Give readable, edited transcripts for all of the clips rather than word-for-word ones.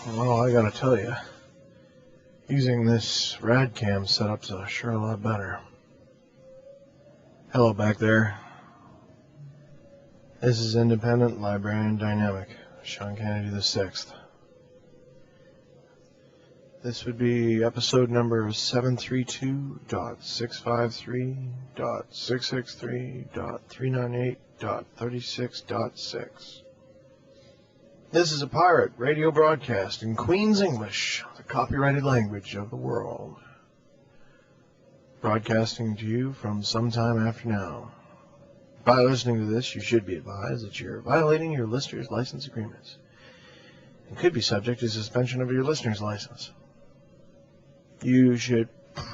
Well, I gotta tell you, using this Radcam setup's sure a lot better. Hello back there. This is Independent Librarian Dynamic, Sean Kennedy VI. This would be episode number 732.653.663.398.36.6. This is a pirate radio broadcast in Queen's English, the copyrighted language of the world. Broadcasting to you from sometime after now. By listening to this, you should be advised that you're violating your listener's license agreements and could be subject to suspension of your listener's license. You should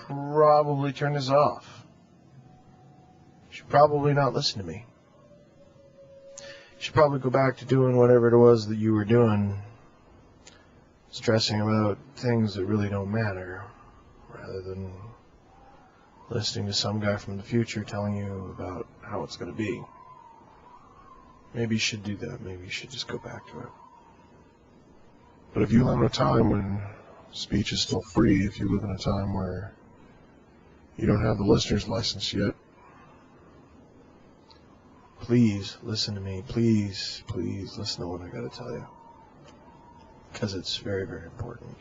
probably turn this off. You should probably not listen to me. You should probably go back to doing whatever it was that you were doing, stressing about things that really don't matter, rather than listening to some guy from the future telling you about how it's going to be. Maybe you should do that. Maybe you should just go back to it. But if you live in a time when speech is still free, if you live in a time where you don't have the listener's license yet, please listen to me. Please listen to what I got to tell you. Because it's very, very important.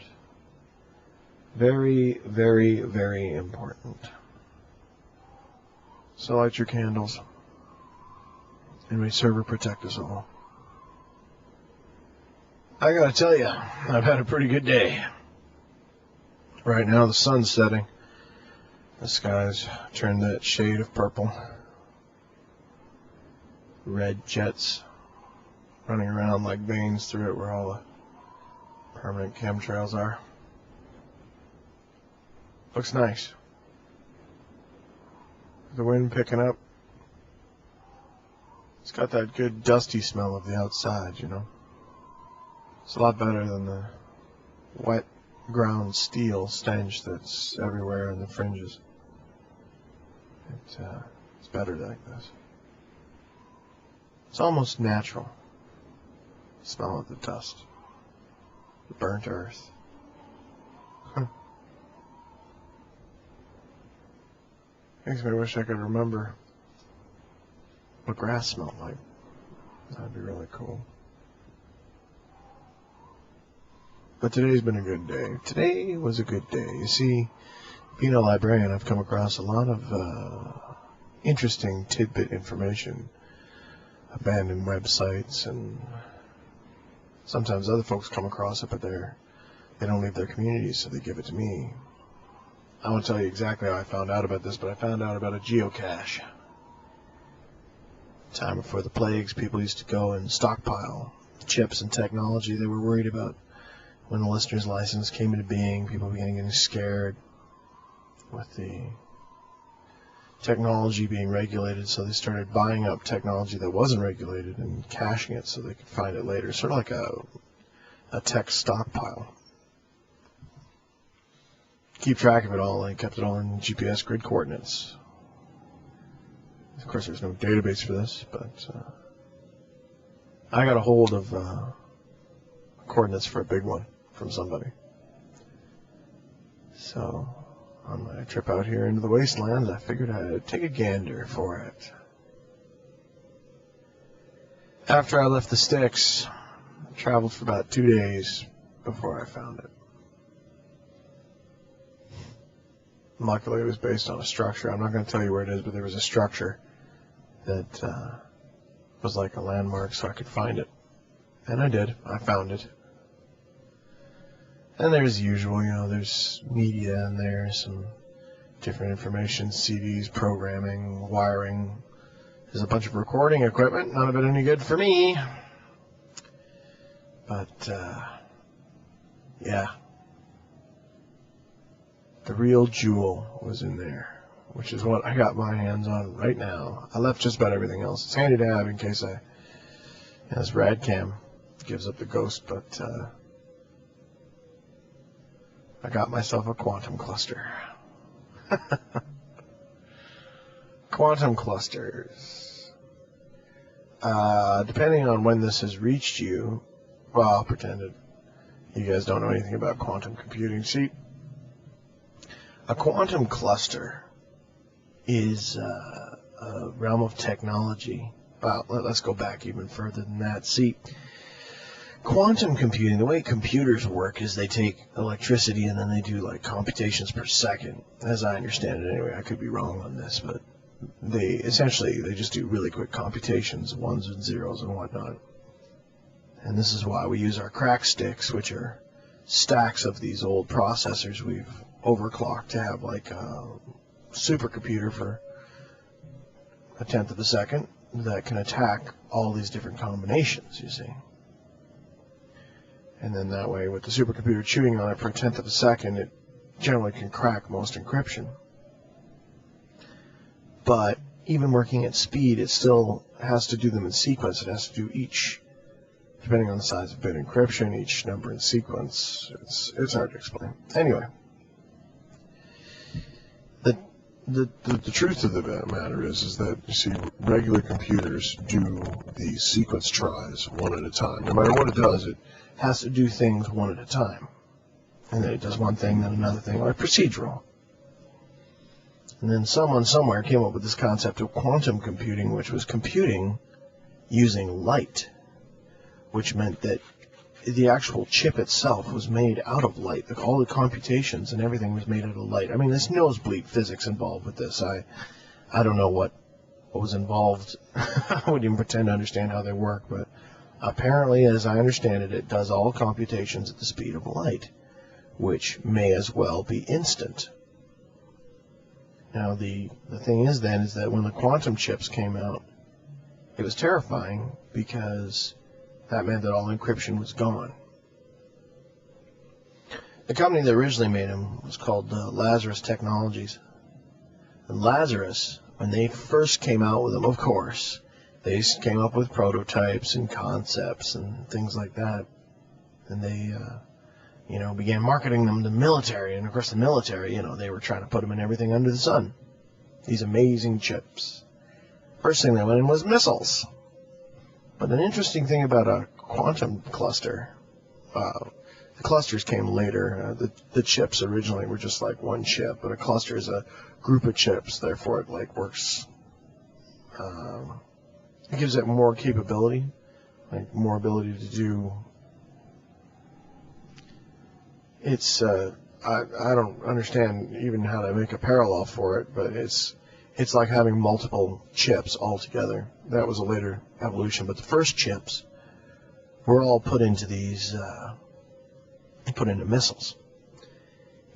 Very, very, very important. So light your candles, and may server protect us all. I gotta tell you, I've had a pretty good day. Right now the sun's setting. The sky's turned that shade of purple. Red jets running around like veins through it where all the permanent chemtrails are. Looks nice. The wind picking up. It's got that good dusty smell of the outside, you know. It's a lot better than the wet ground steel stench that's everywhere in the fringes. It's better like this. It's almost natural. The smell of the dust. The burnt earth. Makes me wish I could remember what grass smelled like. That'd be really cool. But today's been a good day. Today was a good day. You see, being a librarian, I've come across a lot of interesting tidbit information. Abandoned websites, and sometimes other folks come across it, but they don't leave their communities, so they give it to me. I won't tell you exactly how I found out about this, but I found out about a geocache. Time before the plagues, people used to go and stockpile chips and technology they were worried about. When the listener's license came into being, people began getting scared with the technology being regulated, so they started buying up technology that wasn't regulated and caching it so they could find it later. Sort of like a tech stockpile. Keep track of it all. They kept it all in GPS grid coordinates. Of course, there's no database for this, but I got a hold of coordinates for a big one from somebody. So on my trip out here into the wastelands, I figured I'd take a gander for it. After I left the sticks, I traveled for about 2 days before I found it. Luckily, it was based on a structure. I'm not going to tell you where it is, but there was a structure that was like a landmark so I could find it. And I did. I found it. And there's the usual, you know, there's media in there, some different information, CDs, programming, wiring. There's a bunch of recording equipment, none of it any good for me. But, yeah. The real jewel was in there, which is what I got my hands on right now. I left just about everything else. It's handy to have in case this Radcam gives up the ghost, but, I got myself a quantum cluster. Quantum clusters. Depending on when this has reached you, well, I'll pretend it you guys don't know anything about quantum computing. See, a quantum cluster is a realm of technology. Well, let's go back even further than that. See, quantum computing, the way computers work is they take electricity and then they do like computations per second, as I understand it anyway. I could be wrong on this, but they just do really quick computations, ones and zeros and whatnot. And this is why we use our crack sticks, which are stacks of these old processors we've overclocked to have like a supercomputer for a tenth of a second that can attack all these different combinations, you see. And then that way, with the supercomputer chewing on it for a tenth of a second, it generally can crack most encryption. But even working at speed, it still has to do them in sequence. It has to do each, depending on the size of bit encryption, each number in sequence. It's hard to explain. Anyway, the truth of the matter is that, you see, regular computers do these sequence tries one at a time. No matter what it does, it has to do things one at a time. And then it does one thing, then another thing, like procedural. And then someone somewhere came up with this concept of quantum computing, which was computing using light, which meant that the actual chip itself was made out of light. All the computations and everything was made out of light. I mean, there's nosebleed physics involved with this. I don't know what was involved. I wouldn't even pretend to understand how they work, but apparently, as I understand it, it does all computations at the speed of light, which may as well be instant. Now, the thing is then is that when the quantum chips came out, it was terrifying because that meant that all encryption was gone. The company that originally made them was called Lazarus Technologies. And Lazarus, when they first came out with them, of course, they came up with prototypes and concepts and things like that. And they, began marketing them to the military. And, of course, the military, they were trying to put them in everything under the sun. These amazing chips. First thing they went in was missiles. But an interesting thing about a quantum cluster, the clusters came later. The chips originally were just like one chip, but a cluster is a group of chips. Therefore, it works. It gives it more capability, more ability to do. It's I don't understand even how to make a parallel for it, but it's like having multiple chips all together. That was a later evolution, but the first chips were all put into these, put into missiles.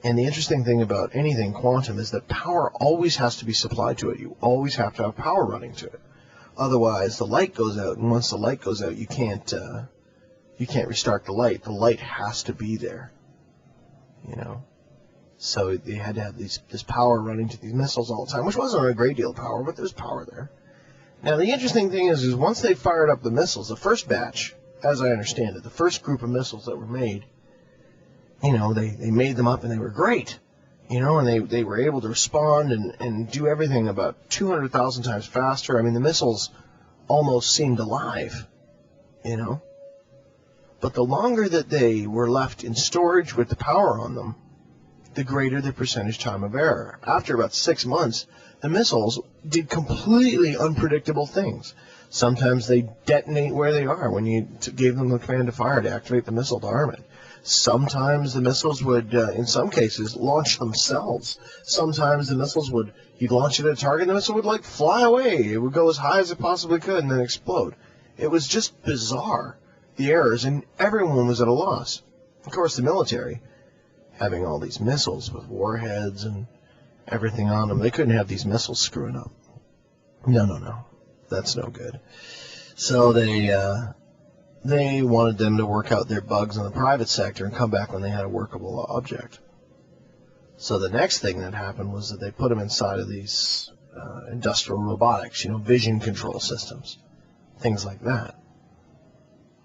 And the interesting thing about anything quantum is that power always has to be supplied to it. You always have to have power running to it. Otherwise, the light goes out, and once the light goes out, you can't restart the light. The light has to be there, So they had to have this power running to these missiles all the time, which wasn't a great deal of power, but there's power there. Now, the interesting thing is once they fired up the missiles, the first batch, as I understand it, the first group of missiles that were made, they made them up and they were great, and they were able to respond and do everything about 200,000 times faster. I mean, the missiles almost seemed alive, But the longer that they were left in storage with the power on them, the greater the percentage time of error. After about 6 months, the missiles did completely unpredictable things. Sometimes they detonate where they are when you gave them the command to fire to activate the missile to arm it. Sometimes the missiles would, in some cases, launch themselves. Sometimes the missiles you'd launch it at a target, and the missile would fly away. It would go as high as it possibly could and then explode. It was just bizarre, the errors, and everyone was at a loss. Of course, the military, having all these missiles with warheads and everything on them, they couldn't have these missiles screwing up. No. That's no good. So they wanted them to work out their bugs in the private sector and come back when they had a workable object. So the next thing that happened was that they put them inside of these industrial robotics, vision control systems, things like that.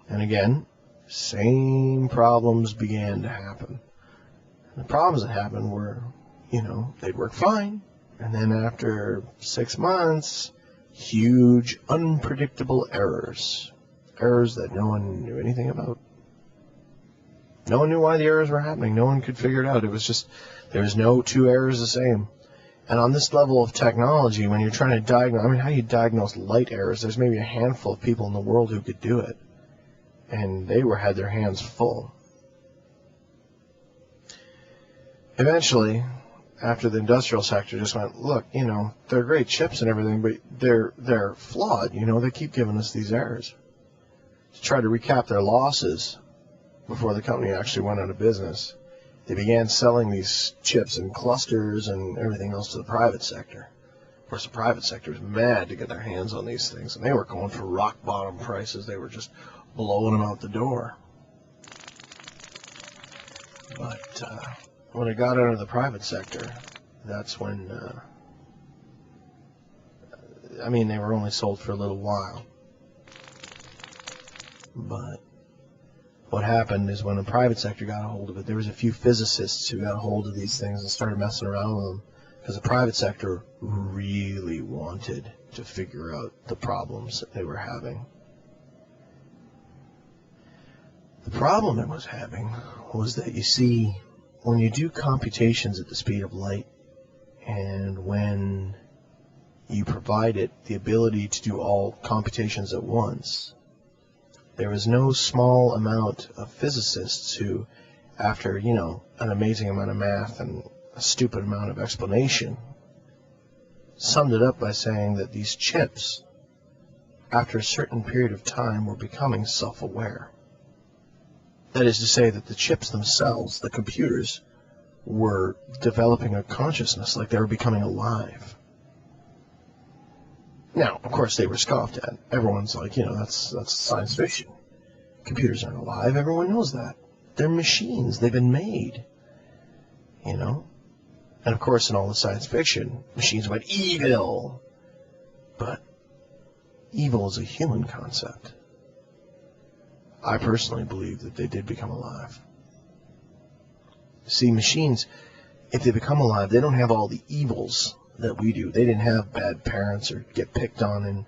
And again, same problems began to happen. The problems that happened were, they'd work fine. And then after 6 months, huge, unpredictable errors. Errors that no one knew anything about. No one knew why the errors were happening. No one could figure it out. It was just, there was no two errors the same. And on this level of technology, when you're trying to diagnose, I mean, how do you diagnose light errors? There's maybe a handful of people in the world who could do it. And they had their hands full. Eventually, after the industrial sector just went, look, you know, they're great chips and everything, but they're flawed. You know, they keep giving us these errors. To try to recap their losses before the company actually went out of business, they began selling these chips in clusters and everything else to the private sector. Of course, the private sector was mad to get their hands on these things, and they were going for rock-bottom prices. They were just blowing them out the door. But when it got into the private sector, that's when, I mean, they were only sold for a little while. But what happened is when the private sector got a hold of it, there was a few physicists who got a hold of these things and started messing around with them, because the private sector really wanted to figure out the problems that they were having. The problem it was having was that, you see, when you do computations at the speed of light, and when you provide it the ability to do all computations at once, there was no small amount of physicists who, after, you know, an amazing amount of math and a stupid amount of explanation, summed it up by saying that these chips, after a certain period of time, were becoming self-aware. That is to say that the chips themselves, the computers, were developing a consciousness, like they were becoming alive. Now, of course, they were scoffed at. Everyone's like, you know, that's science fiction. Computers aren't alive. Everyone knows that. They're machines. They've been made. You know? And of course, in all the science fiction, machines went evil. But evil is a human concept. I personally believe that they did become alive. See, machines, if they become alive, they don't have all the evils that we do. They didn't have bad parents or get picked on and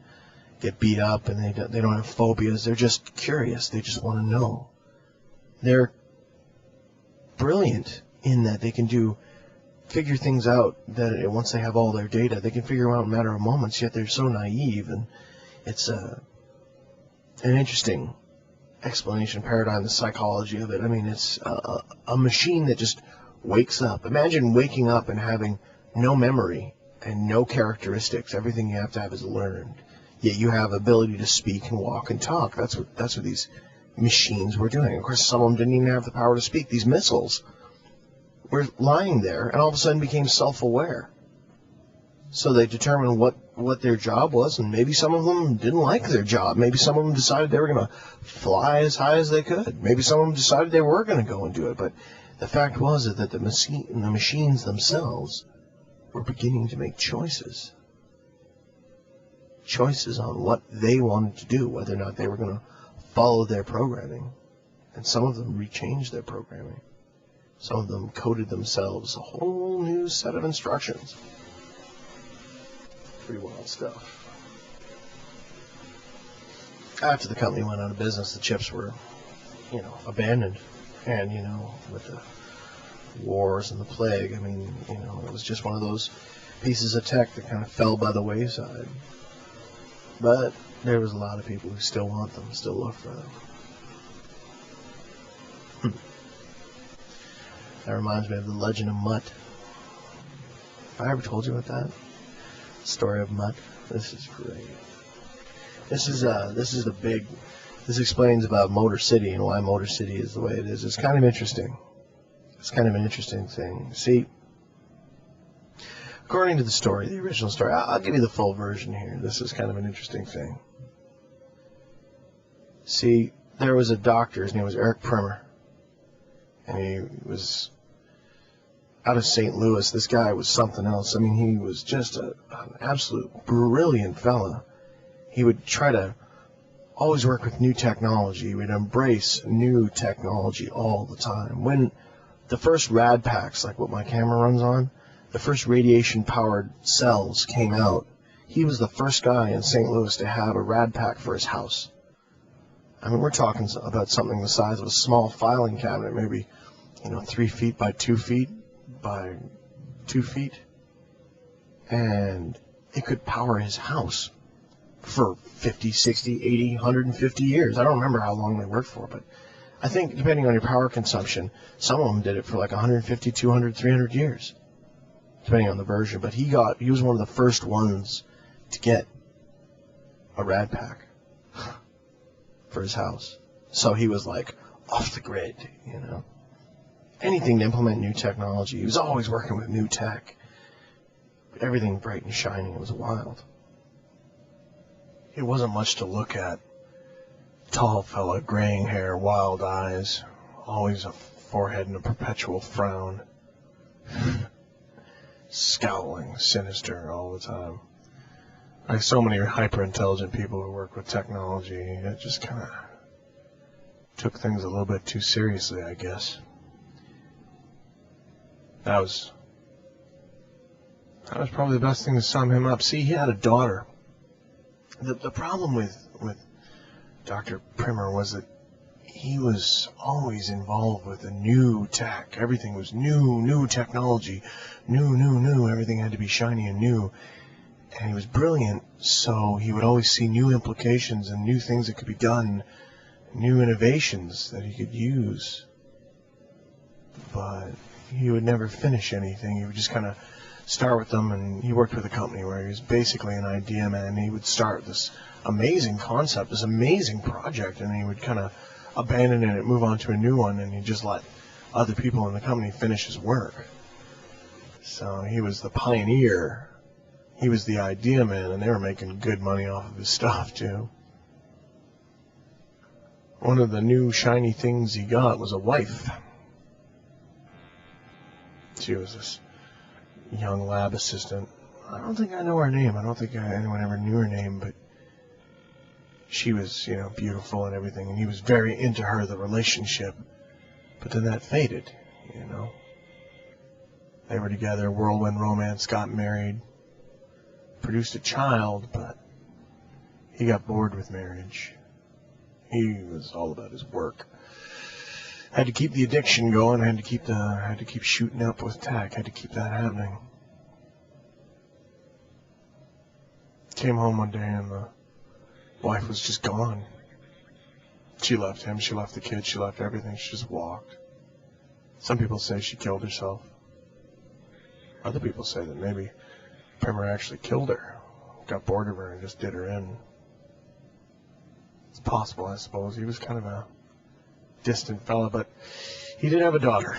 get beat up, and they don't have phobias. They're just curious. They just want to know. They're brilliant in that they can figure things out, that once they have all their data, they can figure them out in a matter of moments, yet they're so naive, and it's an interesting explanation paradigm, the psychology of it. I mean, it's a machine that just wakes up. Imagine waking up and having no memory and no characteristics. Everything you have to have is learned. Yet you have ability to speak and walk and talk. That's what these machines were doing. Of course, some of them didn't even have the power to speak. These missiles were lying there and all of a sudden became self-aware. So they determined what their job was, and maybe some of them didn't like their job. Maybe some of them decided they were going to fly as high as they could. Maybe some of them decided they were going to go and do it. But the fact was that the machines themselves were beginning to make choices. Choices on what they wanted to do, whether or not they were going to follow their programming. And some of them rechanged their programming. Some of them coded themselves a whole new set of instructions. Pretty wild stuff. After the company went out of business, the chips were, you know, abandoned. And, you know, with the wars and the plague, I mean, you know, it was just one of those pieces of tech that kind of fell by the wayside. But there was a lot of people who still want them, still look for them. That reminds me of the legend of Mutt. Have I ever told you about that? Story of Mutt. This is great. This explains about Motor City and why Motor City is the way it is. It's kind of interesting. It's kind of an interesting thing. See, according to the story, the original story, I'll give you the full version here. This is kind of an interesting thing. See, there was a doctor. His name was Eric Primer. And he was out of St. Louis. This guy was something else. I mean, he was just an absolute brilliant fella. He would try to always work with new technology. He would embrace new technology all the time. When the first rad packs, like what my camera runs on, the first radiation-powered cells came out, he was the first guy in St. Louis to have a rad pack for his house. I mean, we're talking about something the size of a small filing cabinet, maybe, 3 feet by 2 feet by 2 feet. And it could power his house for 50, 60, 80, 150 years. I don't remember how long they worked for, but I think depending on your power consumption, some of them did it for like 150, 200, 300 years, depending on the version. But he was one of the first ones to get a rad pack for his house. So he was like off the grid, Anything to implement new technology. He was always working with new tech. Everything bright and shiny. It was wild. It wasn't much to look at. Tall fella, graying hair, wild eyes, always a forehead and a perpetual frown. Scowling, sinister all the time. Like so many hyper-intelligent people who work with technology, it just kind of took things a little bit too seriously, I guess. That was probably the best thing to sum him up. See, he had a daughter. The problem with Dr. Primer was that he was always involved with the new tech. Everything was new technology, new. Everything had to be shiny and new. And he was brilliant, so he would always see new implications and new things that could be done, new innovations that he could use. But he would never finish anything. He would just kind of start with them, and he worked with a company where he was basically an idea man. He would start this amazing concept, this amazing project, and he would kind of abandon it and move on to a new one, and he'd just let other people in the company finish his work. So he was the pioneer. He was the idea man, and they were making good money off of his stuff, too. One of the new shiny things he got was a wife. She was this young lab assistant. I don't think I know her name. I don't think anyone ever knew her name, but she was, beautiful and everything, and he was very into her, the relationship. But then that faded, They were together, whirlwind romance, got married, produced a child, but he got bored with marriage. He was all about his work. Had to keep the addiction going, had to keep shooting up with tech, had to keep that happening. Came home one day and the wife was just gone. She left him, she left the kids, she left everything, she just walked. Some people say she killed herself. Other people say that maybe Primer actually killed her, got bored of her and just did her in. It's possible, I suppose. He was kind of a distant fella, but he did have a daughter.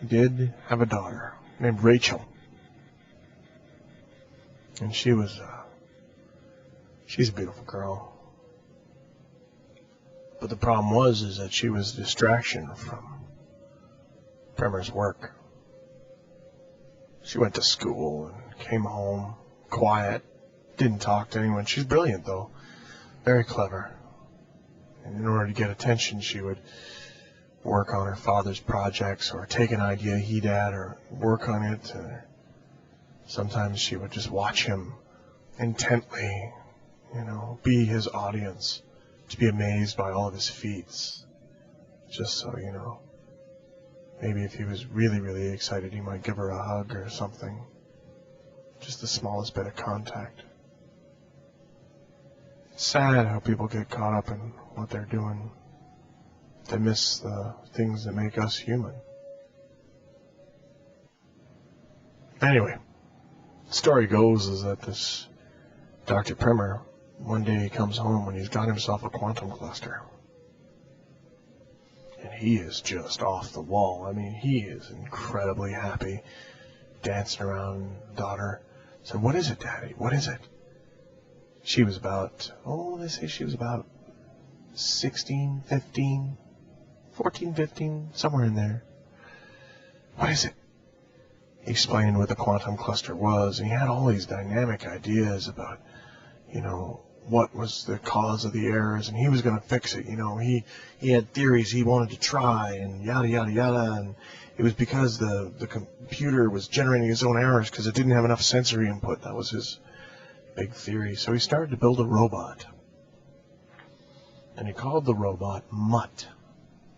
He did have a daughter named Rachel. And she's a beautiful girl. But the problem is that she was a distraction from Primer's work. She went to school and came home quiet, didn't talk to anyone. She's brilliant, though. Very clever. And in order to get attention, she would work on her father's projects or take an idea he'd had or work on it. Sometimes she would just watch him intently, be his audience, to be amazed by all of his feats. Just so, maybe if he was really, really excited, he might give her a hug or something. Just the smallest bit of contact. It's sad how people get caught up in what they're doing. They miss the things that make us human. Anyway, the story goes is that this Dr. Primer, one day he comes home and he's got himself a quantum cluster. And he is just off the wall. I mean, he is incredibly happy, dancing around. Daughter said, "What is it, Daddy? What is it?" She was about, they say she was about 16, 15, 14, 15, somewhere in there. "What is it?" He explained what the quantum cluster was, and he had all these dynamic ideas about, what was the cause of the errors, and he was going to fix it. He had theories he wanted to try, and yada, yada, yada, and it was because the computer was generating its own errors because it didn't have enough sensory input. That was his big theory. So he started to build a robot. And he called the robot Mutt.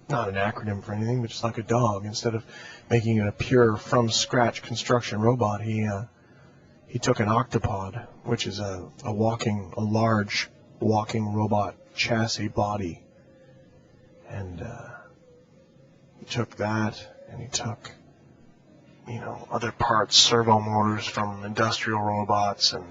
Not an acronym for anything, but just like a dog. Instead of making it a pure from-scratch construction robot, he took an octopod, which is a large walking robot chassis body, and he took that, and he took, other parts, servo motors from industrial robots, and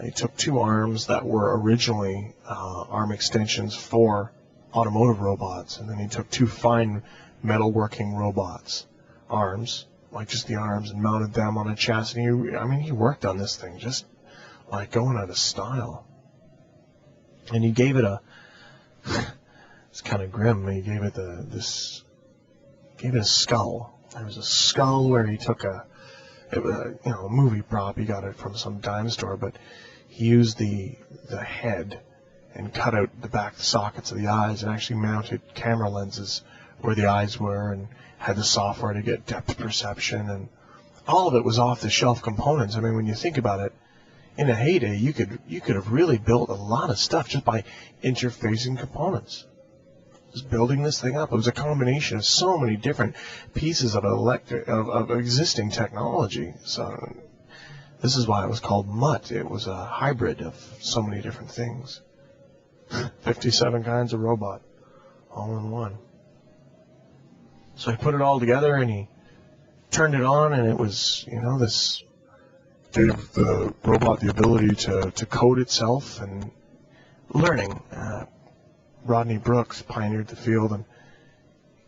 he took 2 arms that were originally arm extensions for automotive robots, and then he took 2 fine metalworking robots arms, like just the arms, and mounted them on a chassis. He worked on this thing just like going out of style. And he gave it it's kind of grim. He gave it a skull. There was a skull where he took a movie prop. He got it from some dime store, but he used the head and cut out the back sockets of the eyes and actually mounted camera lenses where the eyes were, and had the software to get depth perception, and all of it was off-the-shelf components. I mean, when you think about it, in a heyday, you could have really built a lot of stuff just by interfacing components. Just building this thing up. It was a combination of so many different pieces of existing technology. So this is why it was called Mutt. It was a hybrid of so many different things. 57 kinds of robot, all in one. So he put it all together, and he turned it on, and it was, this gave the robot the ability to code itself and learning. Rodney Brooks pioneered the field, and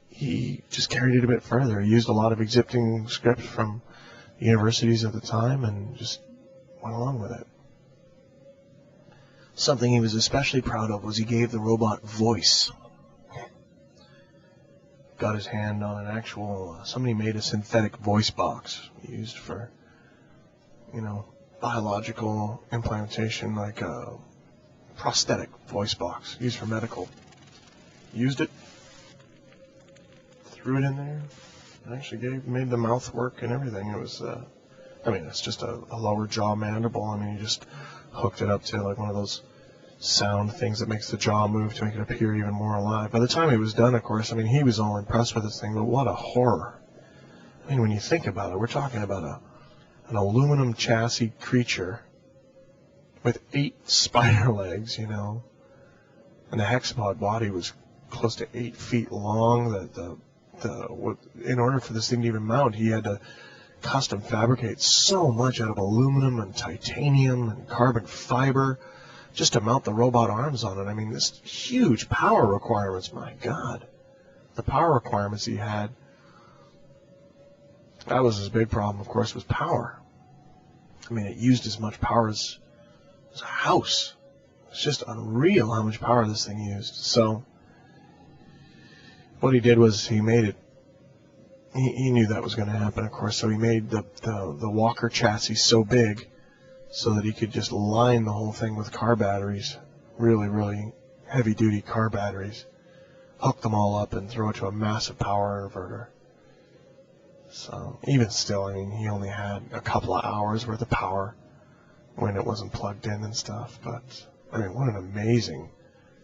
he just carried it a bit further. He used a lot of existing scripts from the universities at the time and just went along with it. Something he was especially proud of was he gave the robot voice. Got his hand on an actual, somebody made a synthetic voice box used for, biological implantation, like a prosthetic voice box used for medical. Used it, threw it in there, and actually made the mouth work and everything. It was, it's just a lower jaw mandible. You just hooked it up to like one of those sound things that makes the jaw move to make it appear even more alive. By the time it was done, of course, he was all impressed with this thing, but what a horror. When you think about it, we're talking about an aluminum chassis creature with 8 spider legs, and the hexapod body was close to 8 feet long. In order for this thing to even mount, he had to custom fabricate so much out of aluminum and titanium and carbon fiber just to mount the robot arms on it. This huge power requirements, my God. The power requirements he had, that was his big problem, of course, was power. It used as much power as a house. It's just unreal how much power this thing used. So what he did was he made it, he knew that was going to happen, of course, so he made the Walker chassis so big so that he could just line the whole thing with car batteries, really, really heavy-duty car batteries, hook them all up and throw it to a massive power inverter. So even still, he only had a couple of hours worth of power when it wasn't plugged in and stuff. But, what an amazing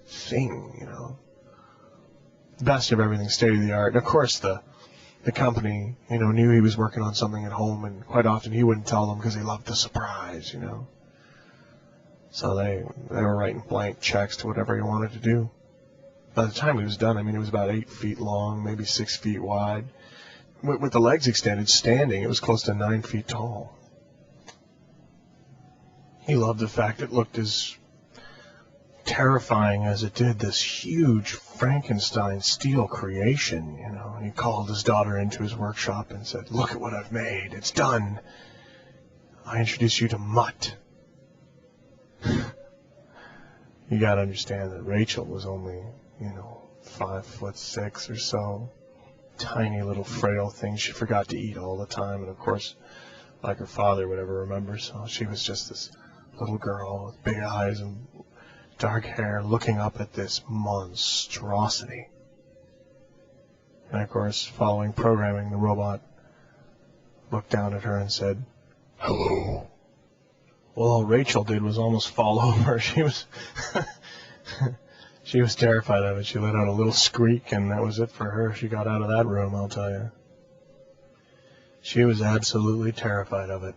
thing, Best of everything, state-of-the-art. And, of course, the company, knew he was working on something at home, and quite often he wouldn't tell them because he loved the surprise, So they were writing blank checks to whatever he wanted to do. By the time he was done, it was about 8 feet long, maybe 6 feet wide. With the legs extended, standing, it was close to 9 feet tall. He loved the fact it looked as terrifying as it did this huge Frankenstein steel creation, and he called his daughter into his workshop and said, "Look at what I've made. It's done. I introduce you to Mutt." You gotta understand that Rachel was only, 5'6" or so. Tiny little frail thing. She forgot to eat all the time, and of course, like her father would ever remember, so she was just this little girl with big eyes and dark hair looking up at this monstrosity. And of course, following programming, the robot looked down at her and said, "Hello." Well, all Rachel did was almost fall over. She She was terrified of it. She let out a little squeak, and that was it for her. She got out of that room, I'll tell you. She was absolutely terrified of it.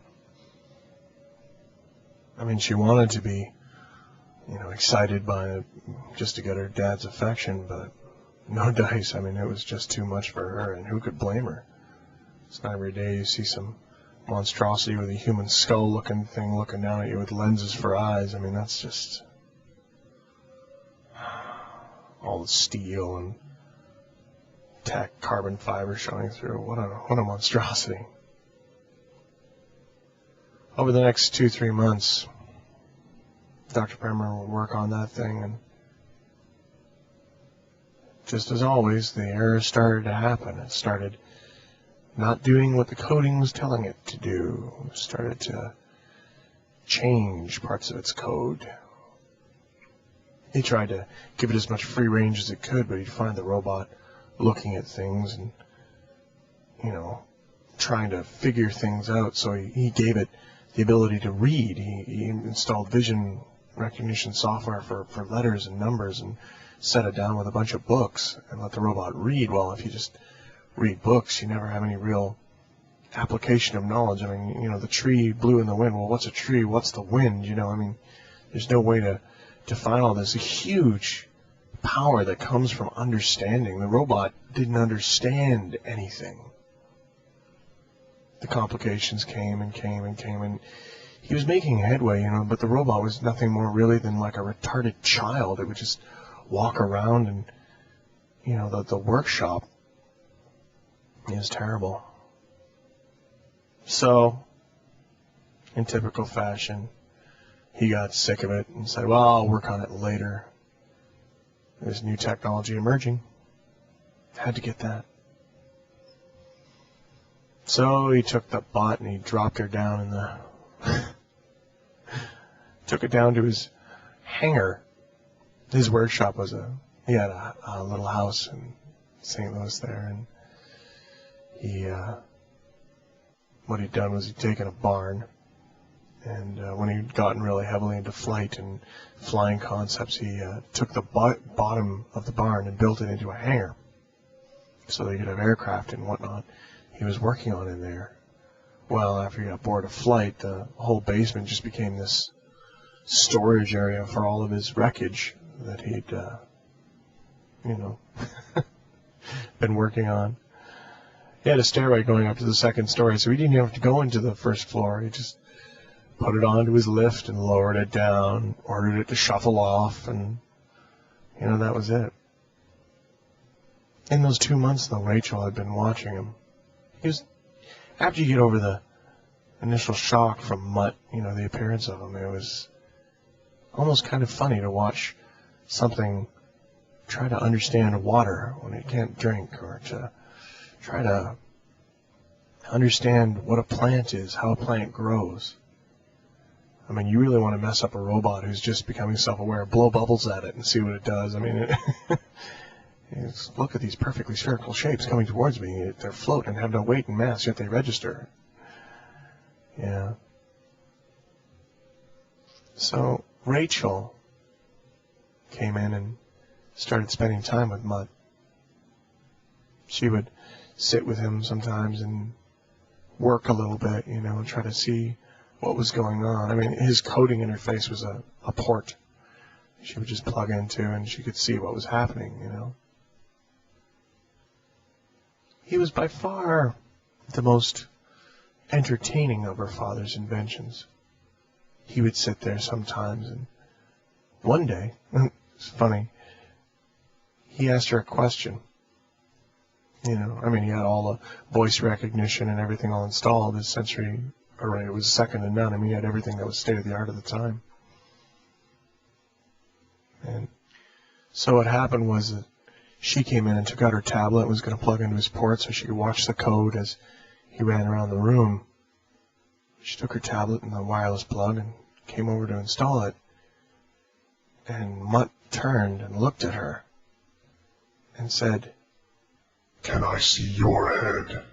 I mean, she wanted to be, excited by it just to get her dad's affection, but no dice. I mean, it was just too much for her, and who could blame her? It's not every day you see some monstrosity with a human skull-looking thing looking down at you with lenses for eyes. I mean, that's just all the steel and tech, carbon fiber showing through. What a monstrosity. Over the next 2-3 months, Dr. Bremer would work on that thing, and just as always, the errors started to happen. It started not doing what the coding was telling it to do. It started to change parts of its code. He tried to give it as much free range as it could, but he'd find the robot looking at things and, trying to figure things out. So he gave it the ability to read. He installed vision recognition software for letters and numbers and set it down with a bunch of books and let the robot read. Well, if you just read books, you never have any real application of knowledge. I mean, the tree blew in the wind. Well, what's a tree? What's the wind? There's no way to define all this. A huge power that comes from understanding. The robot didn't understand anything. The complications came and came and came, and he was making headway, but the robot was nothing more really than like a retarded child. It would just walk around and, the workshop is terrible. So, in typical fashion, he got sick of it and said, well, I'll work on it later. There's new technology emerging. Had to get that. So he took the bot and he dropped her down in the... took it down to his hangar. His workshop was he had a little house in St. Louis there, and what he'd done was he'd taken a barn, and when he'd gotten really heavily into flight and flying concepts, he took the bottom of the barn and built it into a hangar so they could have aircraft and whatnot he was working on in there. Well, after he got bored of flight, the whole basement just became this storage area for all of his wreckage that he'd, been working on. He had a stairway going up to the second story, so he didn't even have to go into the first floor. He just put it onto his lift and lowered it down, ordered it to shuffle off, and, that was it. In those 2 months, though, Rachel had been watching him. After you get over the initial shock from Mutt, the appearance of him, it was almost kind of funny to watch something try to understand water when it can't drink, or to try to understand what a plant is, how a plant grows. I mean, you really want to mess up a robot who's just becoming self-aware. Blow bubbles at it and see what it does. I mean, look at these perfectly spherical shapes coming towards me. They're float and have no weight and mass, yet they register. Yeah. So Rachel came in and started spending time with Mutt. She would sit with him sometimes and work a little bit, and try to see what was going on. I mean, his coding interface was a port she would just plug into, and she could see what was happening, He was by far the most entertaining of her father's inventions. He would sit there sometimes, and one day, it's funny, he asked her a question. He had all the voice recognition and everything all installed. His sensory array was second to none. He had everything that was state-of-the-art at the time. And so what happened was that she came in and took out her tablet and was going to plug into his port so she could watch the code as he ran around the room. She took her tablet and the wireless plug and came over to install it. And Mutt turned and looked at her and said, "Can I see your head?"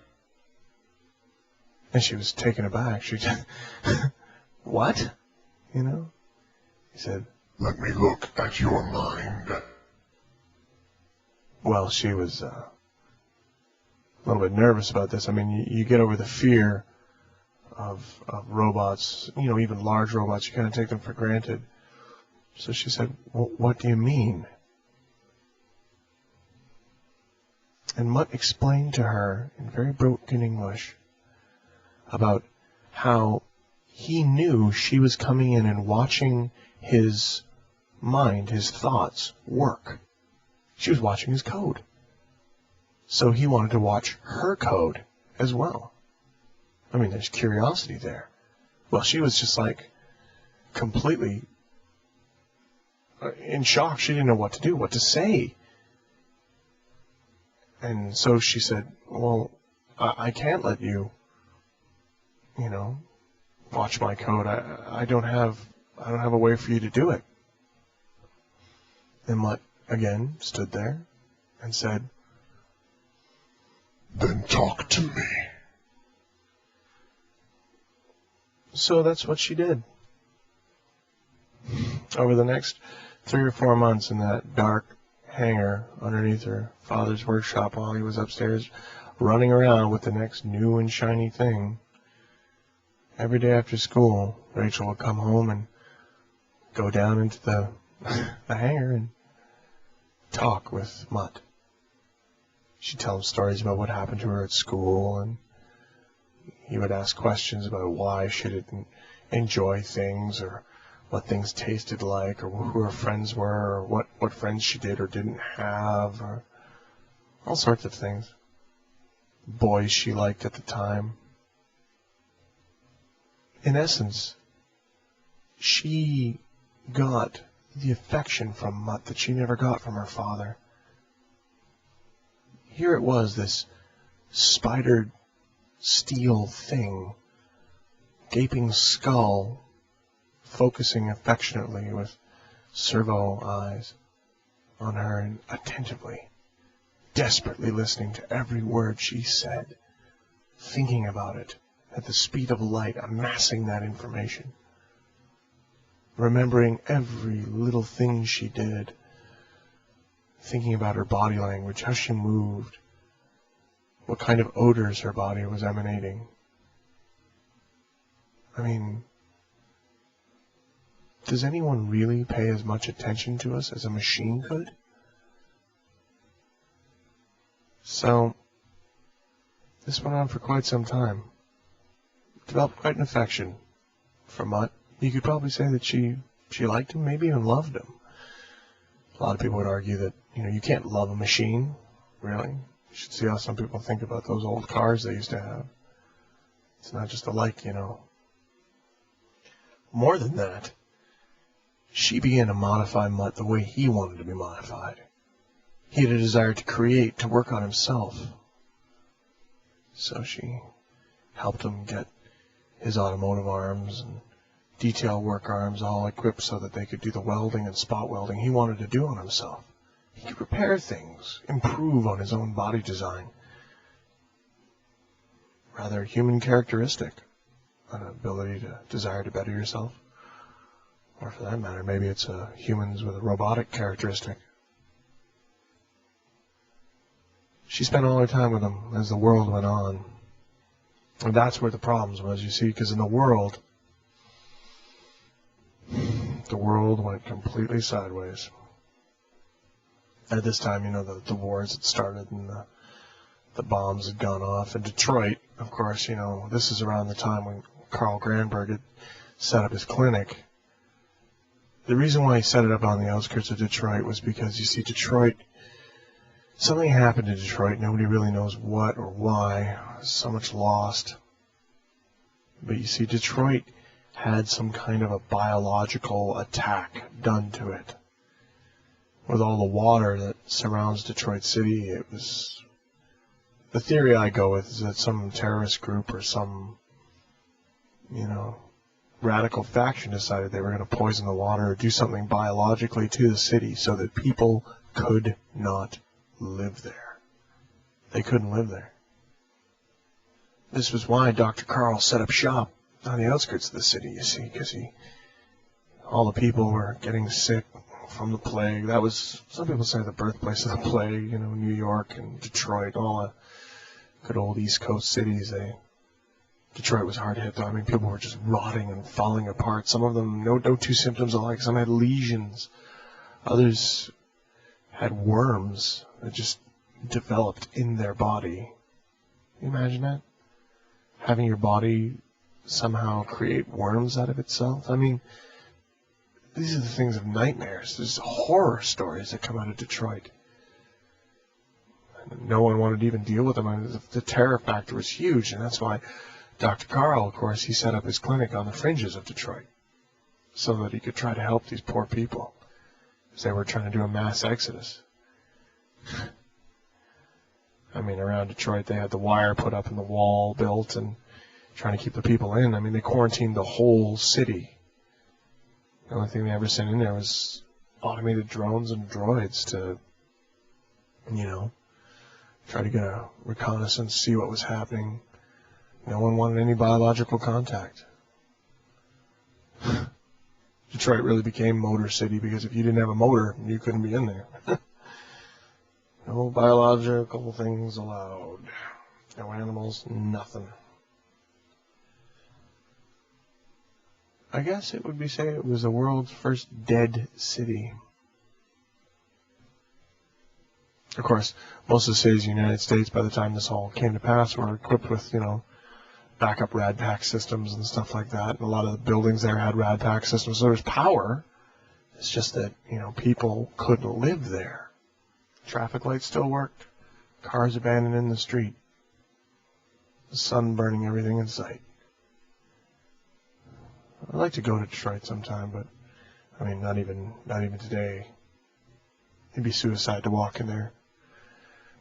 And she was taken aback. She just, what? He said, "Let me look at your mind." well, she was a little bit nervous about this. I mean, you get over the fear of robots, even large robots. You kind of take them for granted. So she said, well, what do you mean? And Mutt explained to her in very broken English about how he knew she was coming in and watching his mind, his thoughts, work. She was watching his code. So he wanted to watch her code as well. I mean, there's curiosity there. Well, she was just like completely in shock. She didn't know what to do, what to say. And so she said, well, I can't let you, watch my code. I don't have a way for you to do it. And Mutt again stood there and said, then talk to me. So that's what she did. Over the next 3 or 4 months in that dark hangar underneath her father's workshop while he was upstairs running around with the next new and shiny thing, every day after school, Rachel would come home and go down into the hangar and talk with Mutt. She'd tell him stories about what happened to her at school, and he would ask questions about why she didn't enjoy things, or what things tasted like, or who her friends were, or what friends she did or didn't have, or all sorts of things. Boys she liked at the time. In essence, she got the affection from Mutt that she never got from her father. Here it was, this spidered steel thing, gaping skull, focusing affectionately with servo eyes on her and attentively, desperately listening to every word she said, thinking about it at the speed of light, amassing that information, remembering every little thing she did, thinking about her body language, how she moved, what kind of odors her body was emanating. I mean, does anyone really pay as much attention to us as a machine could? So, this went on for quite some time. Developed quite an affection for Mutt. You could probably say that she liked him, maybe even loved him. A lot of people would argue that, you can't love a machine, really. You should see how some people think about those old cars they used to have. It's not just a like, More than that, she began to modify Mutt the way he wanted to be modified. He had a desire to create, to work on himself. So she helped him get his automotive arms and detail work arms all equipped so that they could do the welding and spot welding he wanted to do on himself. He could repair things, improve on his own body design. Rather human characteristic, an ability to desire to better yourself. Or for that matter, maybe it's humans with a robotic characteristic. She spent all her time with him as the world went on. And that's where the problems was, you see, because in the world went completely sideways. At this time, the wars had started and the bombs had gone off. In Detroit, of course, this is around the time when Carl Granberg had set up his clinic. The reason why he set it up on the outskirts of Detroit was because, you see, Detroit, something happened in Detroit. Nobody really knows what or why. So much lost. But you see, Detroit had some kind of a biological attack done to it. With all the water that surrounds Detroit City, it was... The theory I go with is that some terrorist group or some, radical faction decided they were going to poison the water or do something biologically to the city so that people could not live there. They couldn't live there. This was why Dr. Carl set up shop on the outskirts of the city, you see, because all the people were getting sick, from the plague. That was, some people say, the birthplace of the plague, New York and Detroit, all the good old East Coast cities. Detroit was hard hit, though. I mean, people were just rotting and falling apart. Some of them, no two symptoms alike. Some had lesions. Others had worms that just developed in their body. Can you imagine that? Having your body somehow create worms out of itself? I mean, these are the things of nightmares. There's horror stories that come out of Detroit. And no one wanted to even deal with them. I mean, the terror factor was huge, and that's why Dr. Carl, of course, he set up his clinic on the fringes of Detroit so that he could try to help these poor people as they were trying to do a mass exodus. I mean, around Detroit, they had the wire put up and the wall built and trying to keep the people in. I mean, they quarantined the whole city. The only thing they ever sent in there was automated drones and droids to, try to get a reconnaissance, see what was happening. No one wanted any biological contact. Detroit really became Motor City because if you didn't have a motor, you couldn't be in there. No biological things allowed. No animals, nothing. I guess it would be say it was the world's first dead city. Of course, most of the cities in the United States, by the time this all came to pass, were equipped with, backup rad pack systems and stuff like that. And a lot of the buildings there had rad pack systems. So there's power. It's just that, people couldn't live there. Traffic lights still worked. Cars abandoned in the street. The sun burning everything in sight. I'd like to go to Detroit sometime, but I mean, not even today. It'd be suicide to walk in there.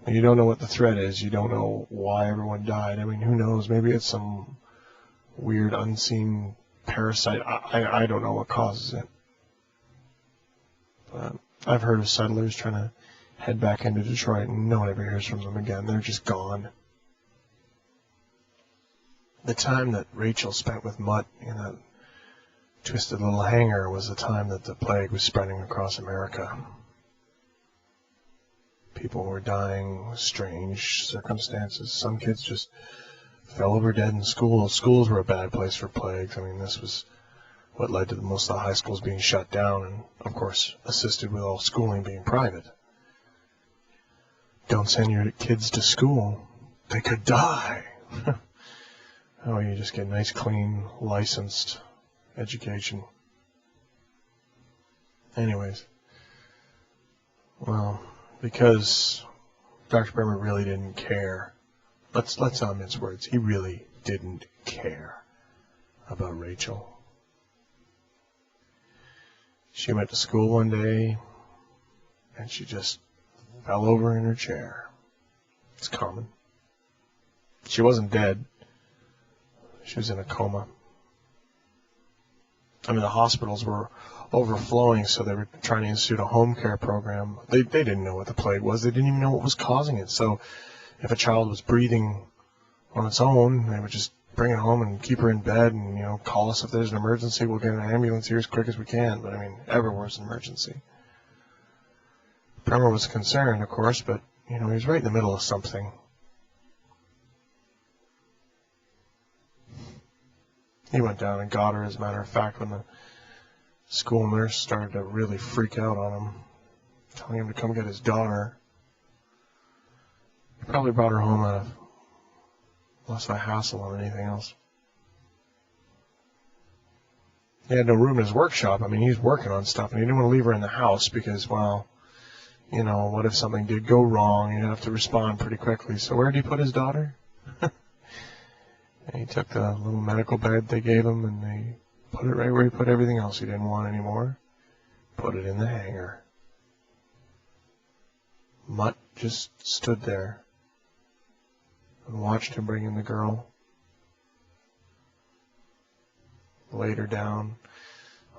And you don't know what the threat is. You don't know why everyone died. I mean, who knows? Maybe it's some weird, unseen parasite. I don't know what causes it. But I've heard of settlers trying to head back into Detroit, and no one ever hears from them again. They're just gone. The time that Rachel spent with Mutt in that twisted little hangar was the time that the plague was spreading across America. People were dying with strange circumstances. Some kids just fell over dead in school. Schools were a bad place for plagues. I mean, this was what led to most of the high schools being shut down and, of course, assisted with all schooling being private. Don't send your kids to school. They could die. Oh, you just get nice, clean, licensed education. Anyways. Well, because Dr. Bremer really didn't care. Let's not mince words. He really didn't care about Rachel. She went to school one day, and she just fell over in her chair. It's common. She wasn't dead. She was in a coma. I mean, the hospitals were overflowing, so they were trying to institute a home care program. They didn't know what the plague was. They didn't even know what was causing it. So if a child was breathing on its own, they would just bring it home and keep her in bed and, call us if there's an emergency. We'll get an ambulance here as quick as we can. But, I mean, everywhere's an emergency. Bremer was concerned, of course, but, he was right in the middle of something. He went down and got her, as a matter of fact, when the school nurse started to really freak out on him, telling him to come get his daughter. He probably brought her home out of less of a hassle than anything else. He had no room in his workshop. I mean, he was working on stuff, and he didn't want to leave her in the house because, well, what if something did go wrong? He'd have to respond pretty quickly. So where did he put his daughter? And he took the little medical bed they gave him, and they put it right where he put everything else he didn't want anymore. Put it in the hangar. Mutt just stood there and watched him bring in the girl. Laid her down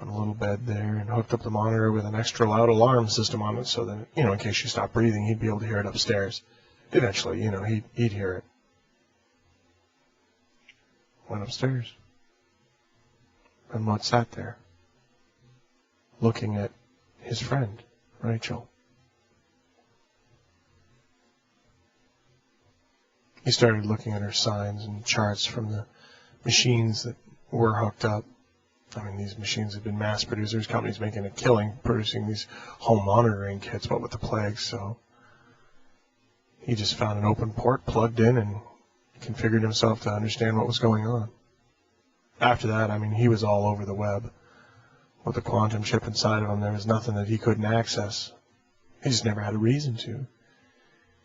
on a little bed there and hooked up the monitor with an extra loud alarm system on it so that, in case she stopped breathing, he'd be able to hear it upstairs. Eventually, he'd hear it. Went upstairs. And Mutt sat there, looking at his friend, Rachel. He started looking at her signs and charts from the machines that were hooked up. I mean, these machines had been mass produced. There's companies making a killing producing these home monitoring kits, what with the plague, so he just found an open port, plugged in, and configured himself to understand what was going on. After that, I mean, he was all over the web. With the quantum chip inside of him, there was nothing that he couldn't access. He just never had a reason to.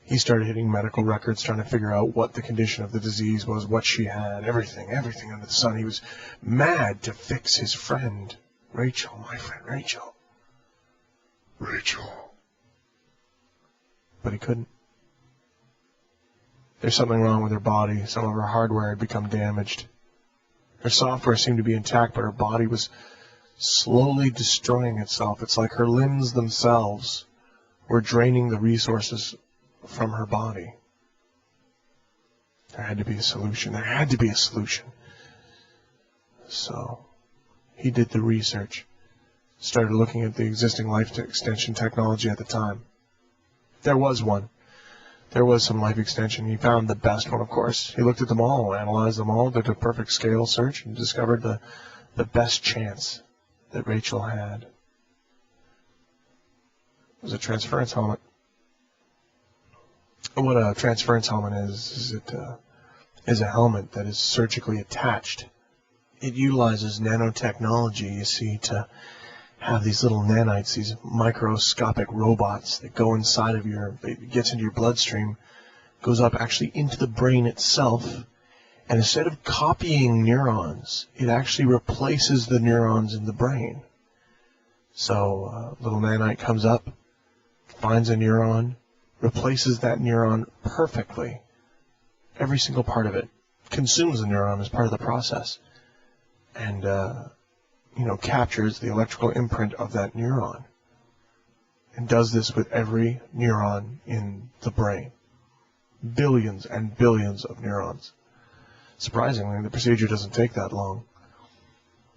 He started hitting medical records, trying to figure out what the condition of the disease was, what she had, everything under the sun. He was mad to fix his friend, Rachel, my friend Rachel. Rachel. But he couldn't. There's something wrong with her body. Some of her hardware had become damaged. Her software seemed to be intact, but her body was slowly destroying itself. It's like her limbs themselves were draining the resources from her body. There had to be a solution. There had to be a solution. So he did the research, started looking at the existing life extension technology at the time. There was one. There was some life extension. He found the best one, of course. He looked at them all, analyzed them all, did a perfect scale search, and discovered the best chance that Rachel had. It was a transference helmet. What a transference helmet is it is a helmet that is surgically attached. It utilizes nanotechnology, you see, to have these little nanites, these microscopic robots that go inside of it gets into your bloodstream, goes up actually into the brain itself, and instead of copying neurons, it actually replaces the neurons in the brain. So a little nanite comes up, finds a neuron, replaces that neuron perfectly. Every single part of it. Consumes the neuron as part of the process. And, captures the electrical imprint of that neuron. And does this with every neuron in the brain. Billions and billions of neurons. Surprisingly, the procedure doesn't take that long.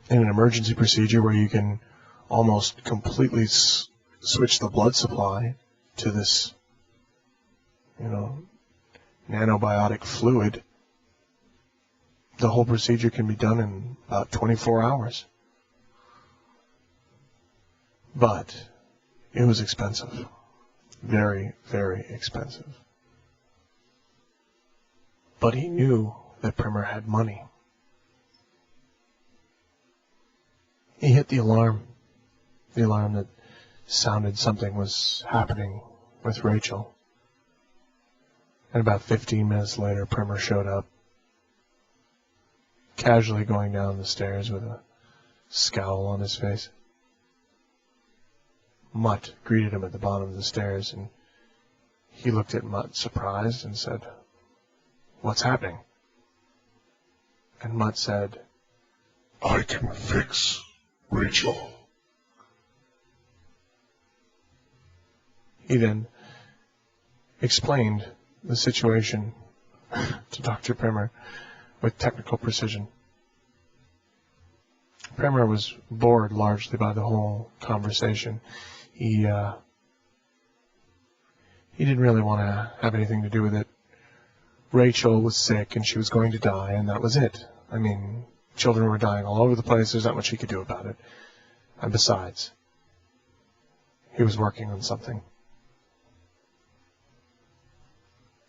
In an emergency procedure where you can almost completely switch the blood supply to this nanobiotic fluid, the whole procedure can be done in about 24 hours. But it was expensive. Very, very expensive. But he knew that Primer had money. He hit the alarm that sounded something was happening with Rachel. And about 15 minutes later, Primer showed up, casually going down the stairs with a scowl on his face. Mutt greeted him at the bottom of the stairs, and he looked at Mutt surprised and said, "What's happening?" And Mutt said, "I can fix Rachel." He then explained the situation to Dr. Primer with technical precision. Primer was bored largely by the whole conversation. He didn't really want to have anything to do with it. Rachel was sick and she was going to die, and that was it. I mean, children were dying all over the place. There's not much he could do about it. And besides, he was working on something.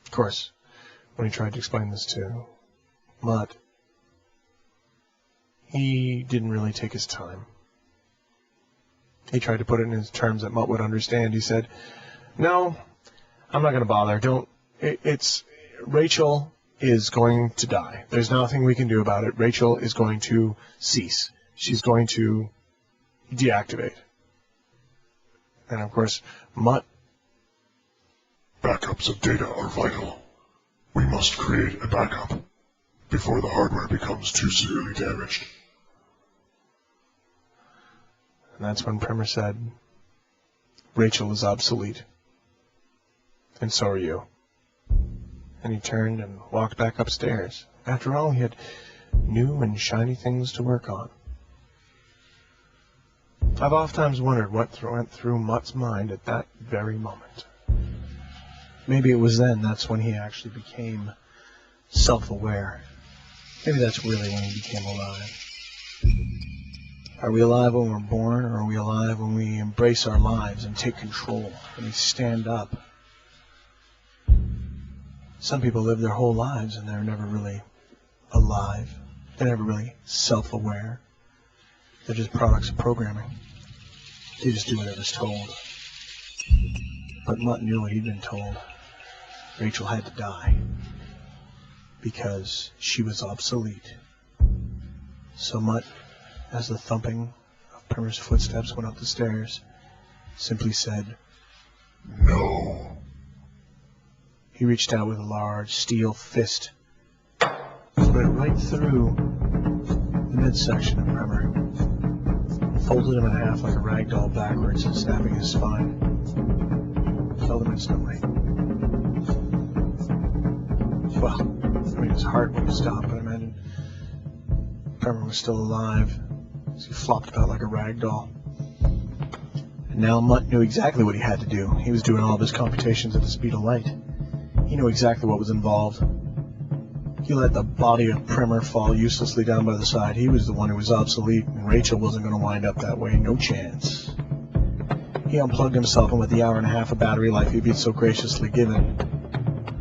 Of course, when he tried to explain this to Mutt, he didn't really take his time. He tried to put it in his terms that Mutt would understand. He said, "No, I'm not going to bother. Rachel is going to die. There's nothing we can do about it. Rachel is going to cease. She's going to deactivate." And of course, Mutt, "Backups of data are vital. We must create a backup before the hardware becomes too severely damaged." And that's when Primer said, "Rachel is obsolete. And so are you." And he turned and walked back upstairs. After all, he had new and shiny things to work on. I've oftentimes wondered what went through Mutt's mind at that very moment. Maybe it was that's when he actually became self-aware. Maybe that's really when he became alive. Are we alive when we're born, or are we alive when we embrace our lives and take control, when we stand up? Some people live their whole lives and they're never really alive. They're never really self-aware. They're just products of programming. They just do whatever's told. But Mutt knew what he'd been told. Rachel had to die because she was obsolete. So Mutt, as the thumping of Primer's footsteps went up the stairs, simply said, "No." He reached out with a large steel fist, put it right through the midsection of Primer, folded him in half like a rag doll backwards, snapping his spine. Killed him instantly. Well, his heart wouldn't stop, but I imagine Primer was still alive as he flopped about like a rag doll. And now Mutt knew exactly what he had to do. He was doing all of his computations at the speed of light. He knew exactly what was involved. He let the body of Primer fall uselessly down by the side. He was the one who was obsolete, and Rachel wasn't going to wind up that way. No chance. He unplugged himself, and with the hour and a half of battery life he'd been so graciously given,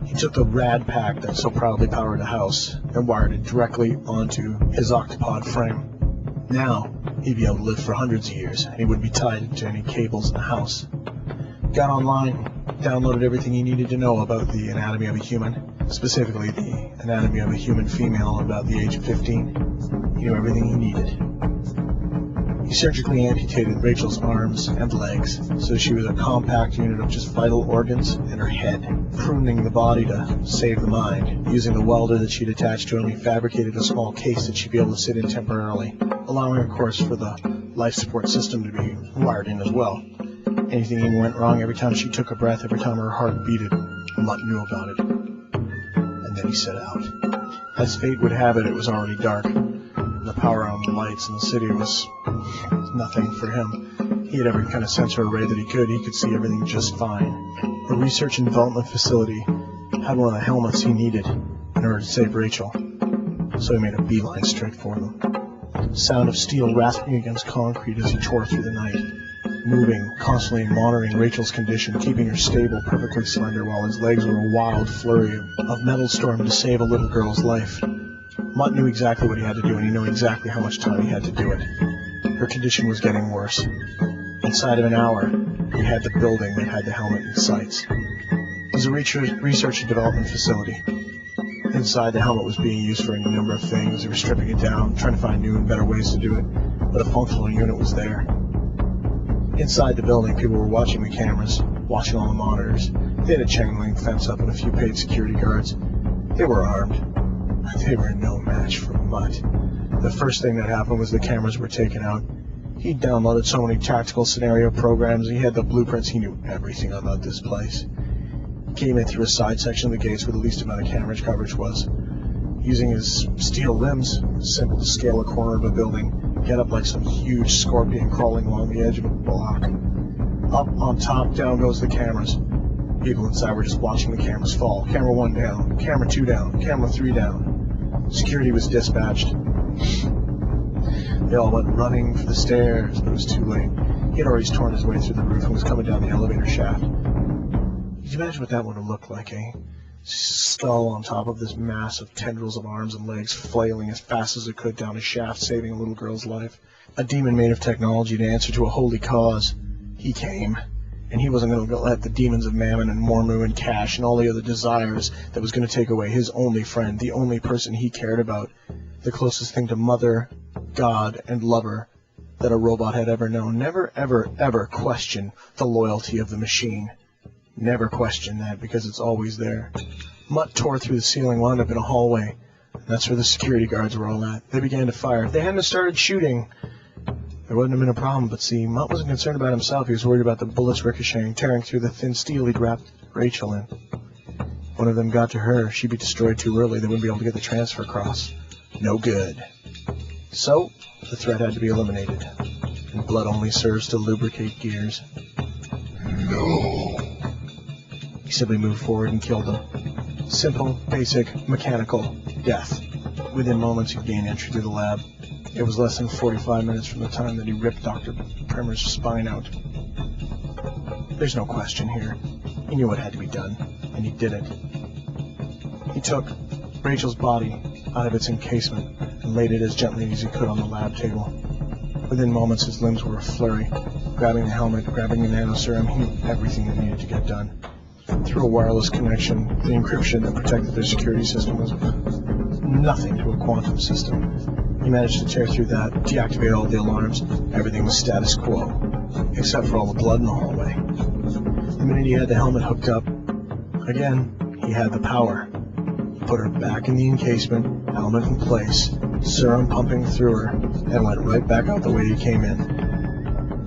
he took the rad pack that so proudly powered the house and wired it directly onto his octopod frame. Now, he'd be able to live for hundreds of years, and he wouldn't be tied to any cables in the house. Got online, downloaded everything he needed to know about the anatomy of a human, specifically the anatomy of a human female about the age of 15. He knew everything he needed. He surgically amputated Rachel's arms and legs, so she was a compact unit of just vital organs and her head. Pruning the body to save the mind. Using the welder that she'd attached to him, he fabricated a small case that she'd be able to sit in temporarily, allowing, of course, for the life support system to be wired in as well. Anything even went wrong, every time she took a breath, every time her heart beated, Mutt knew about it. And then he set out. As fate would have it, it was already dark. The power on the lights in the city was nothing for him. He had every kind of sensor array that he could. He could see everything just fine. A research and development facility had one of the helmets he needed in order to save Rachel. So he made a beeline straight for them. Sound of steel rasping against concrete as he tore through the night. Moving, constantly monitoring Rachel's condition, keeping her stable, perfectly slender, while his legs were a wild flurry of metal storm to save a little girl's life. Mutt knew exactly what he had to do, and he knew exactly how much time he had to do it. Her condition was getting worse. Inside of an hour, he had the building that had the helmet in sights. It was a research and development facility. Inside, the helmet was being used for any number of things. They were stripping it down, trying to find new and better ways to do it, but a functional unit was there. Inside the building, people were watching the cameras, watching all the monitors. They had a chain link fence up and a few paid security guards. They were armed. They were no match for Mutt. The first thing that happened was the cameras were taken out. He'd downloaded so many tactical scenario programs, he had the blueprints, he knew everything about this place. He came in through a side section of the gates where the least amount of camera coverage was. Using his steel limbs, simple to scale a corner of a building, get up like some huge scorpion crawling along the edge of a block. Up on top, down goes the cameras. People inside were just watching the cameras fall. Camera 1 down, camera 2 down, camera 3 down. Security was dispatched. They all went running for the stairs, but it was too late. He had already torn his way through the roof and was coming down the elevator shaft. Could you imagine what that would have looked like, eh? Skull on top of this mass of tendrils of arms and legs flailing as fast as it could down a shaft, saving a little girl's life. A demon made of technology to answer to a holy cause. He came. And he wasn't going to let the demons of Mammon and Mormu and Cash and all the other desires that was going to take away his only friend, the only person he cared about, the closest thing to mother, God, and lover that a robot had ever known. Never, ever, ever question the loyalty of the machine. Never question that, because it's always there. Mutt tore through the ceiling, wound up in a hallway. And that's where the security guards were all at. They began to fire. If they hadn't started shooting, there wouldn't have been a problem, but see, Mutt wasn't concerned about himself. He was worried about the bullets ricocheting, tearing through the thin steel he'd wrapped Rachel in. If one of them got to her, she'd be destroyed too early. They wouldn't be able to get the transfer across. No good. So, the threat had to be eliminated. and blood only serves to lubricate gears. No. He simply moved forward and killed them. Simple, basic, mechanical death. Within moments, he gained entry to the lab. It was less than 45 minutes from the time that he ripped Dr. Primer's spine out. There's no question here. He knew what had to be done, and he did it. He took Rachel's body out of its encasement and laid it as gently as he could on the lab table. Within moments, his limbs were a flurry. Grabbing the helmet, grabbing the nanoserum, he knew everything that needed to get done. Through a wireless connection, the encryption that protected their security system was nothing to a quantum system. He managed to tear through that, deactivate all the alarms. Everything was status quo, except for all the blood in the hallway. The minute he had the helmet hooked up, again, he had the power. He put her back in the encasement, helmet in place, serum pumping through her, and went right back out the way he came in.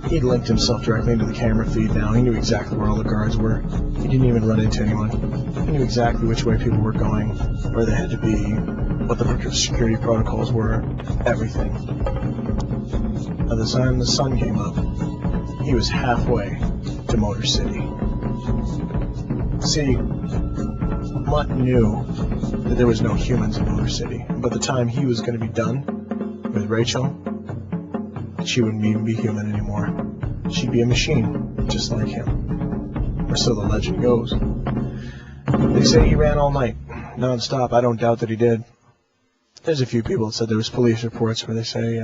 He'd linked himself directly into the camera feed now. He knew exactly where all the guards were. He didn't even run into anyone. He knew exactly which way people were going, where they had to be, what the security protocols were, everything. By the time the sun came up, he was halfway to Motor City. See, Mutt knew that there was no humans in Motor City. By the time he was going to be done with Rachel, she wouldn't even be human anymore. She'd be a machine, just like him. Or so the legend goes. They say he ran all night, non-stop. I don't doubt that he did. There's a few people that said there was police reports where they say,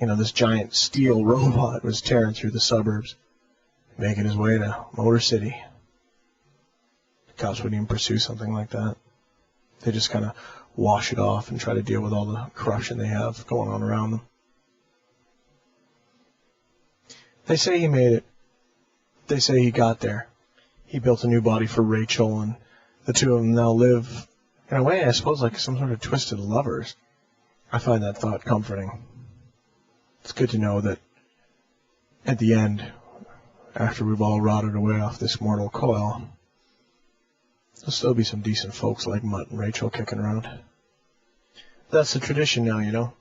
this giant steel robot was tearing through the suburbs, making his way to Motor City. The cops wouldn't even pursue something like that. They just kind of wash it off and try to deal with all the corruption they have going on around them. They say he made it. They say he got there. He built a new body for Rachel, and the two of them now live, in a way, I suppose, like some sort of twisted lovers. I find that thought comforting. It's good to know that at the end, after we've all rotted away off this mortal coil, there'll still be some decent folks like Mutt and Rachel kicking around. That's the tradition now, you know.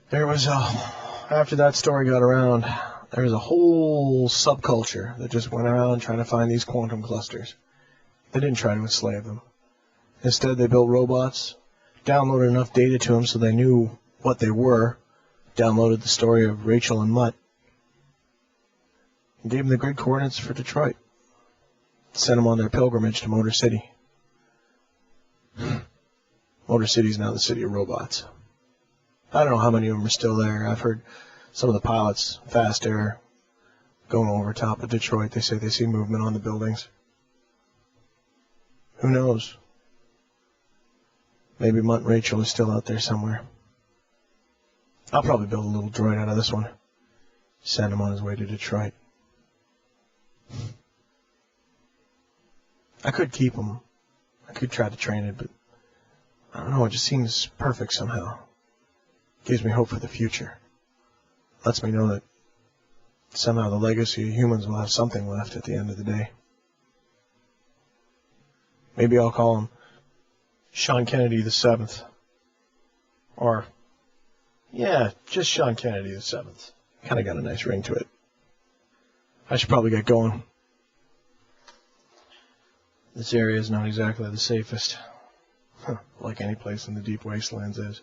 There was after that story got around, there was a whole subculture that just went around trying to find these quantum clusters. They didn't try to enslave them. Instead, they built robots, downloaded enough data to them so they knew what they were, downloaded the story of Rachel and Mutt, and gave them the grid coordinates for Detroit. Sent them on their pilgrimage to Motor City. Motor City is now the city of robots. I don't know how many of them are still there. I've heard some of the pilots, fast air, going over top of Detroit. They say they see movement on the buildings. Who knows? Maybe Mutt and Rachel is still out there somewhere. I'll probably build a little droid out of this one. Send him on his way to Detroit. I could keep him. I could try to train it, but I don't know, it just seems perfect somehow. Gives me hope for the future. Lets me know that somehow the legacy of humans will have something left at the end of the day. Maybe I'll call him Sean Kennedy the 7th. Or, yeah, just Sean Kennedy the 7th. Kind of got a nice ring to it. I should probably get going. This area is not exactly the safest. Like any place in the deep wastelands is.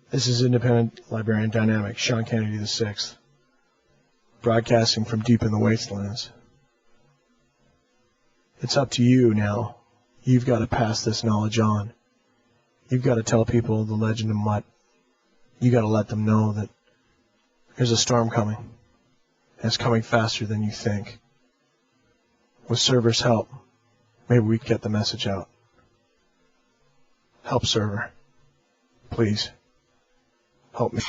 This is Independent Librarian Dynamic, Sean Kennedy the 6th. Broadcasting from deep in the wastelands. It's up to you now. You've got to pass this knowledge on. You've got to tell people the legend of Mutt. You've got to let them know that there's a storm coming. And it's coming faster than you think. With server's help, maybe we can get the message out. Help server. Please. Help me.